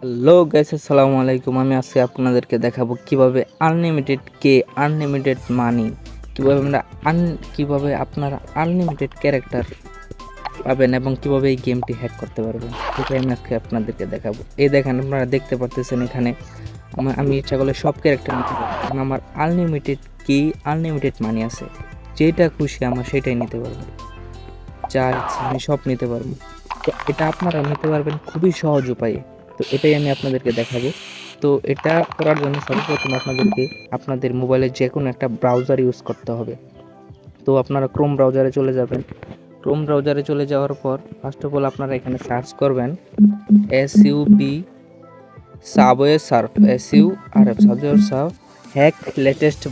Hello guys, আসসালামু আলাইকুম। আমি আজকে আপনাদেরকে দেখাবো কিভাবে আনলিমিটেড মানি, কিভাবে আমরা কিভাবে আপনারা আনলিমিটেড ক্যারেক্টার পাবেন এবং কিভাবে এই গেমটি হ্যাক করতে পারবেন, সেটাই আমি আজকে আপনাদেরকে দেখাবো। এই দেখেন, আপনারা দেখতে পারতেছেন এখানে আমি ইচ্ছা করলে সব ক্যারেক্টার নিতে পারবো, কারণ আমার আনলিমিটেড মানি আছে। যেটা খুশি আমার সেটাই নিতে পারবো, যা ইচ্ছা আমি সব নিতে পারবো। তো এটা আপনারা নিতে পারবেন খুবই সহজ উপায়ে। তো এটাই আমি আপনাদেরকে দেখাবো। তো এটা করার জন্য সর্বপ্রথম আপনাদেরকে আপনাদের মোবাইলের যে কোনো একটা ব্রাউজার ইউজ করতে হবে। তো আপনারা ক্রোম ব্রাউজারে চলে যাবেন। ক্রোম ব্রাউজারে চলে যাওয়ার পর ফার্স্ট অফ অল আপনারা এখানে সার্চ করবেন SUB subway Surf SURF subway Surf hack latest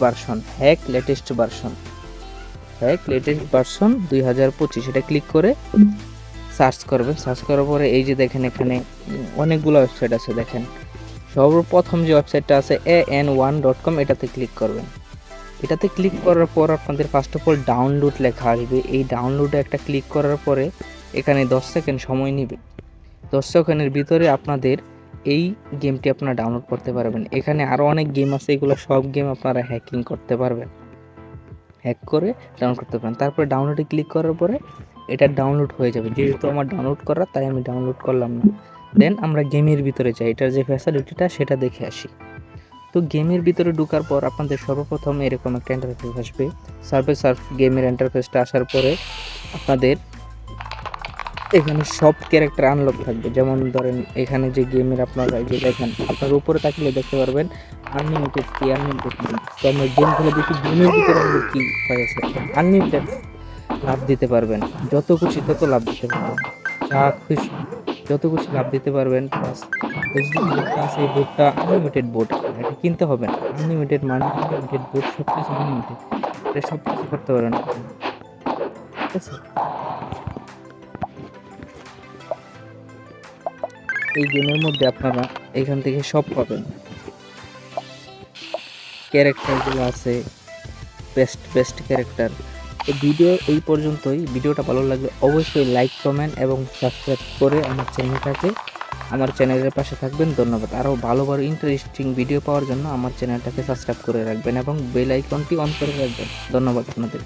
version 2025, এটা ক্লিক করে সার্চ করবেন। সার্চ করার পরে এই যে দেখেন এখানে অনেকগুলো ওয়েবসাইট আছে। দেখেন সর্বপ্রথম যে ওয়েবসাইটটা আছে an1.com, এটাতে ক্লিক করবেন। এটাতে ক্লিক করার পর আপনাদের ফার্স্ট অফ অল ডাউনলোড লেখা আসবে। এই ডাউনলোডে একটা ক্লিক করার পরে এখানে 10 সেকেন্ড সময় নেবে। 10 সেকেন্ডের ভিতরে আপনাদের এই গেমটি আপনারা ডাউনলোড করতে পারবেন। এখানে আরও অনেক গেম আছে, এগুলো সব গেম আপনারা হ্যাকিং করতে পারবেন, হ্যাক করে ডাউনলোড করতে পারেন। তারপরে ডাউনলোডে ক্লিক করার পরে এটা ডাউনলোড হয়ে যাবে। যেহেতু আমার ডাউনলোড করা, তাই আমি ডাউনলোড করলাম না। দেন আমরা গেমের ভিতরে যাই, এটার যে ফ্যাসিলিটিটা সেটা দেখে আসি। তো গেমের ভিতরে ঢোকার পর আপনাদের সর্বপ্রথম এরকম একটা ইন্টারফেস আসবে। সার্ফ গেমের ইন্টারফেসটা আসার পরে আপনাদের এখানে সব ক্যারেক্টার আনলক থাকবে। যেমন ধরেন এখানে যে গেমের আপনারা যে দেখেন, আপনার উপরে তাকিয়ে দেখতে পারবেন আনলিমিটেড মানি। তো আমরা গেম খেলে দেখি গেমের ভিতরে আমাদের কি হয়েছে, আনলিমিটেড লাভ দিতে পারবেন, যত খুশি তত লাভ দিতে পারবেন, যা খুশি যত খুশি লাভ দিতে পারবেন। প্লাস এই যে বোর্ডটা আছে, এই বোর্ডটা আনলিমিটেড বোর্ড, এটা কিনতে হবে না। আনলিমিটেড মানি, আনলিমিটেড বোর্ড, সব কিছু আনলিমিটেড, এটা সব কিছু করতে পারেন, ঠিক আছে। এই গেমের মধ্যে আপনারা এখান থেকে সব পাবেন, ক্যারেক্টারগুলো আছে, বেস্ট ক্যারেক্টার। তো ভিডিও এই পর্যন্তই। ভিডিওটা ভালো লাগলে অবশ্যই লাইক, কমেন্ট এবং সাবস্ক্রাইব করে আমার চ্যানেলের পাশে থাকবেন। ধন্যবাদ। আরও ভালো ইন্টারেস্টিং ভিডিও পাওয়ার জন্য আমার চ্যানেলটাকে সাবস্ক্রাইব করে রাখবেন এবং বেল আইকনটি অন করে রাখবেন। ধন্যবাদ আপনাদের।